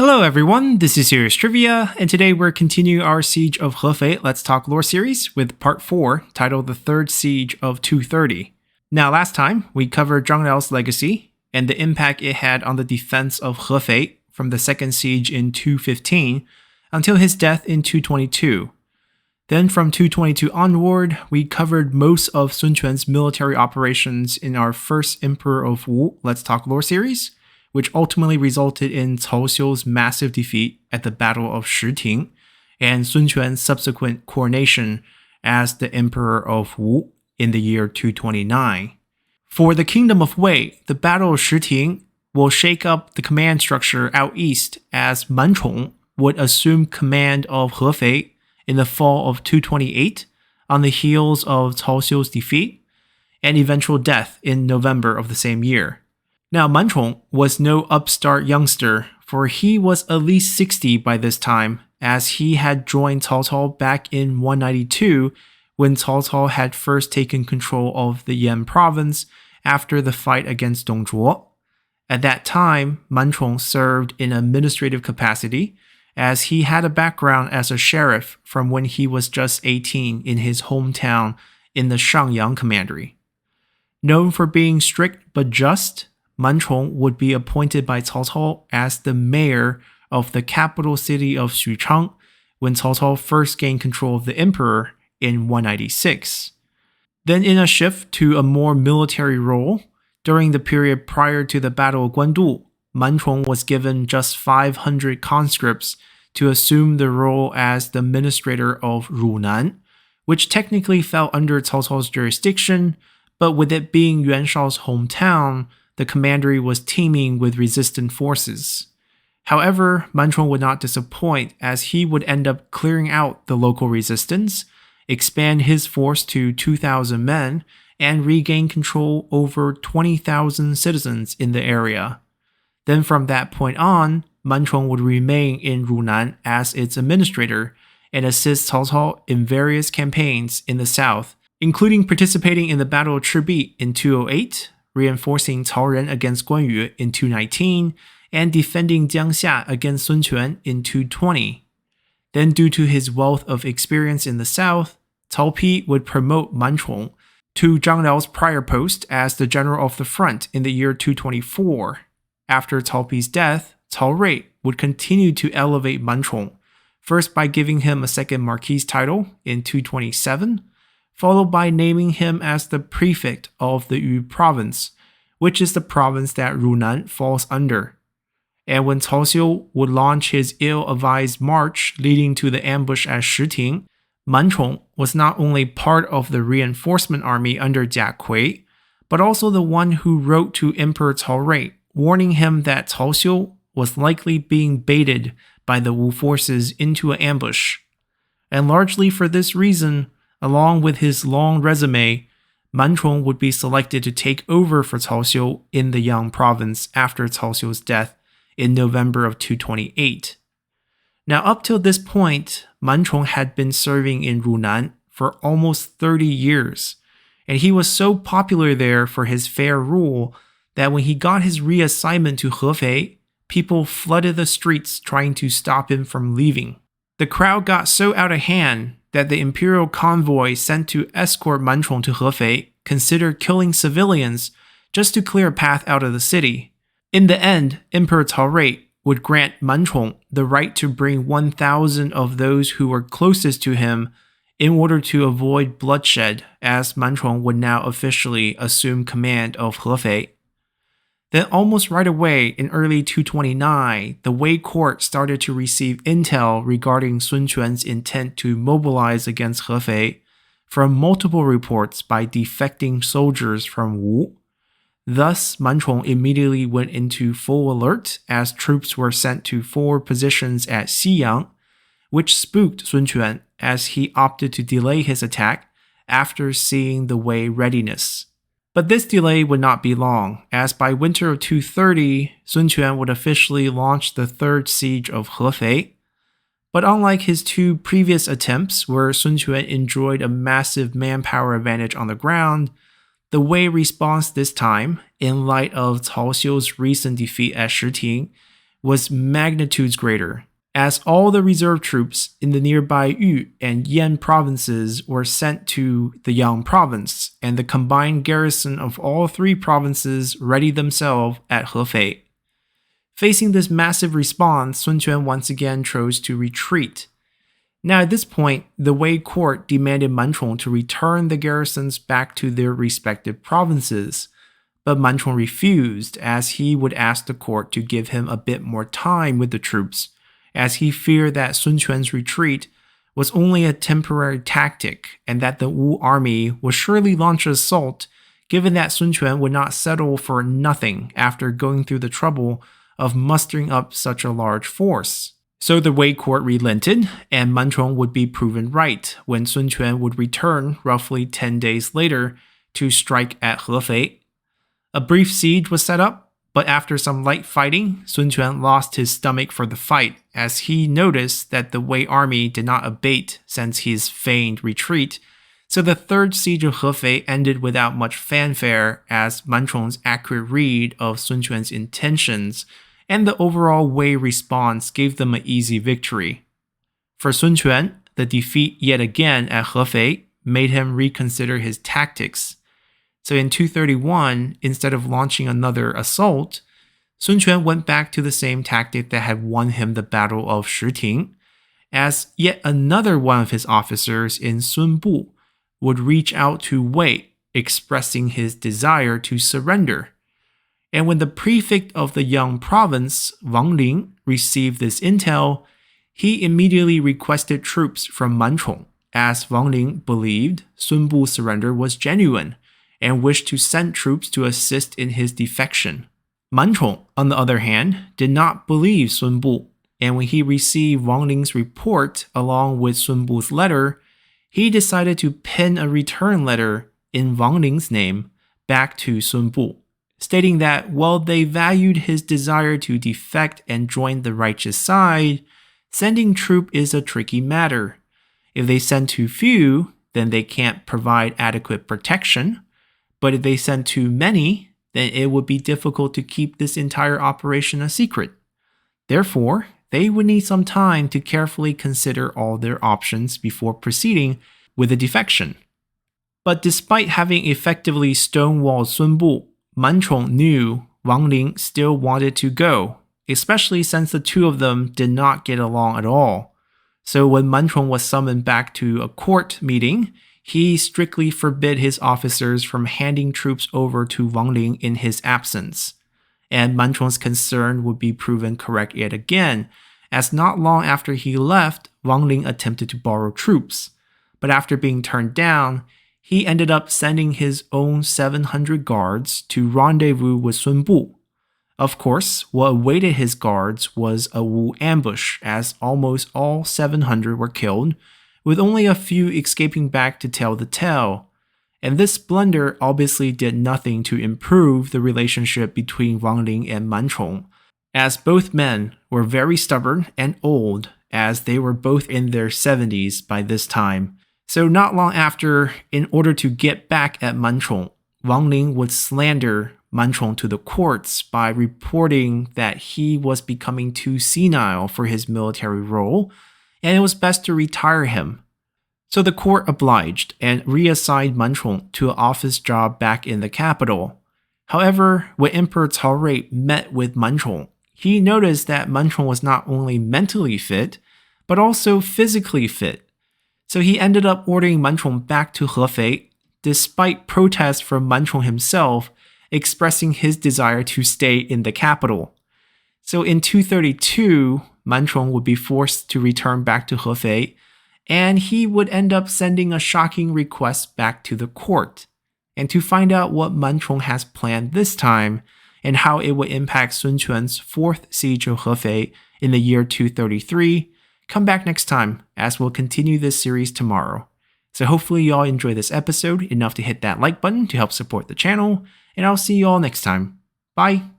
Hello everyone, this is Serious Trivia, and today we're continuing our Siege of Hefei Let's Talk Lore series with part 4, titled The Third Siege of 230. Now last time, we covered Zhang Liao's legacy, and the impact it had on the defense of Hefei from the second siege in 215 until his death in 222. Then from 222 onward, we covered most of Sun Quan's military operations in our first Emperor of Wu Let's Talk Lore series, which ultimately resulted in Cao Xiu's massive defeat at the Battle of Shiting and Sun Quan's subsequent coronation as the Emperor of Wu in the year 229. For the Kingdom of Wei, the Battle of Shiting will shake up the command structure out east as Chong would assume command of Hefei in the fall of 228 on the heels of Cao Xiu's defeat and eventual death in November of the same year. Now, Chong was no upstart youngster, for he was at least 60 by this time, as he had joined Cao Cao back in 192 when Cao Cao had first taken control of the Yan province after the fight against Dongzhuo. At that time, Chong served in administrative capacity, as he had a background as a sheriff from when he was just 18 in his hometown in the Shangyang Commandery. Known for being strict but just, Chong would be appointed by Cao Cao as the mayor of the capital city of Xuchang when Cao Cao first gained control of the emperor in 196. Then in a shift to a more military role, during the period prior to the Battle of Guandu, Chong was given just 500 conscripts to assume the role as the administrator of Runan, which technically fell under Cao Cao's jurisdiction, but with it being Yuan Shao's hometown, the commandery was teeming with resistant forces. However, Chong would not disappoint, as he would end up clearing out the local resistance, expand his force to 2,000 men, and regain control over 20,000 citizens in the area. Then from that point on, Chong would remain in Runan as its administrator and assist Cao Cao in various campaigns in the south, including participating in the Battle of Chibi in 208, reinforcing Cao Ren against Guan Yu in 219, and defending Jiangxia against Sun Quan in 220. Then due to his wealth of experience in the south, Cao Pi would promote Chong to Zhang Liao's prior post as the general of the front in the year 224. After Cao Pi's death, Cao Rui would continue to elevate Chong, first by giving him a second marquis title in 227, followed by naming him as the prefect of the Yu province, which is the province that Runan falls under. And when Cao Xiu would launch his ill-advised march leading to the ambush at Shiting, Chong was not only part of the reinforcement army under Jia Kui, but also the one who wrote to Emperor Cao Rui, warning him that Cao Xiu was likely being baited by the Wu forces into an ambush. And largely for this reason, along with his long resume, Chong would be selected to take over for Cao Xiu in the Yang province after Cao Xiu's death in November of 228. Now up till this point, Chong had been serving in Runan for almost 30 years, and he was so popular there for his fair rule that when he got his reassignment to Hefei, people flooded the streets trying to stop him from leaving. The crowd got so out of hand that the imperial convoy sent to escort Chong to Hefei considered killing civilians just to clear a path out of the city. In the end, Emperor Cao Rui would grant Chong the right to bring 1,000 of those who were closest to him in order to avoid bloodshed, as Chong would now officially assume command of Hefei. Then almost right away, in early 229, the Wei court started to receive intel regarding Sun Quan's intent to mobilize against Hefei from multiple reports by defecting soldiers from Wu. Thus, Chong immediately went into full alert as troops were sent to forward positions at Xiyang, which spooked Sun Quan as he opted to delay his attack after seeing the Wei readiness. But this delay would not be long, as by winter of 230, Sun Quan would officially launch the third siege of Hefei. But unlike his two previous attempts, where Sun Quan enjoyed a massive manpower advantage on the ground, the Wei response this time, in light of Cao Xiu's recent defeat at Shiting, was magnitudes greater, as all the reserve troops in the nearby Yu and Yan provinces were sent to the Yang province, and the combined garrison of all three provinces readied themselves at Hefei. Facing this massive response, Sun Quan once again chose to retreat. Now at this point, the Wei court demanded Man Chong to return the garrisons back to their respective provinces, but Man Chong refused, as he would ask the court to give him a bit more time with the troops, as he feared that Sun Quan's retreat was only a temporary tactic and that the Wu army would surely launch an assault, given that Sun Quan would not settle for nothing after going through the trouble of mustering up such a large force. So the Wei court relented, and Man Chong would be proven right when Sun Quan would return roughly 10 days later to strike at Hefei. A brief siege was set up, but after some light fighting, Sun Quan lost his stomach for the fight, as he noticed that the Wei army did not abate since his feigned retreat. So the third siege of Hefei ended without much fanfare, as Man Chong's accurate read of Sun Quan's intentions and the overall Wei response gave them an easy victory. For Sun Quan, the defeat yet again at Hefei made him reconsider his tactics. So in 231, instead of launching another assault, Sun Quan went back to the same tactic that had won him the Battle of Shiting, as yet another one of his officers in Sun Bu would reach out to Wei, expressing his desire to surrender. And when the prefect of the Yang province, Wang Ling, received this intel, he immediately requested troops from Man Chong, as Wang Ling believed Sun Bu's surrender was genuine and wished to send troops to assist in his defection. Man Chong, on the other hand, did not believe Sun Bu, and when he received Wang Ling's report along with Sun Bu's letter, he decided to pen a return letter in Wang Ling's name back to Sun Bu, stating that while they valued his desire to defect and join the righteous side, sending troops is a tricky matter. If they send too few, then they can't provide adequate protection. But if they send too many, then it would be difficult to keep this entire operation a secret. Therefore, they would need some time to carefully consider all their options before proceeding with the defection. But despite having effectively stonewalled Sun Bu, Man Chong knew Wang Ling still wanted to go, especially since the two of them did not get along at all. So when Man Chong was summoned back to a court meeting, he strictly forbid his officers from handing troops over to Wang Ling in his absence. And Man Chong's concern would be proven correct yet again, as not long after he left, Wang Ling attempted to borrow troops. But after being turned down, he ended up sending his own 700 guards to rendezvous with Sun Bu. Of course, what awaited his guards was a Wu ambush, as almost all 700 were killed, with only a few escaping back to tell the tale. And this blunder obviously did nothing to improve the relationship between Wang Ling and Man Chong, as both men were very stubborn and old, as they were both in their 70s by this time. So not long after, in order to get back at Man Chong, Wang Ling would slander Man Chong to the courts by reporting that he was becoming too senile for his military role, and it was best to retire him. So the court obliged and reassigned Man Chong to an office job back in the capital. However, when Emperor Cao Rui met with Man Chong, he noticed that Man Chong was not only mentally fit, but also physically fit. So he ended up ordering Man Chong back to Hefei, despite protests from Man Chong himself, expressing his desire to stay in the capital. So in 232, Man Chong would be forced to return back to Hefei, and he would end up sending a shocking request back to the court. And to find out what Man Chong has planned this time, and how it would impact Sun Quan's fourth siege of Hefei in the year 233, come back next time, as we'll continue this series tomorrow. So hopefully y'all enjoy this episode enough to hit that like button to help support the channel, and I'll see y'all next time. Bye!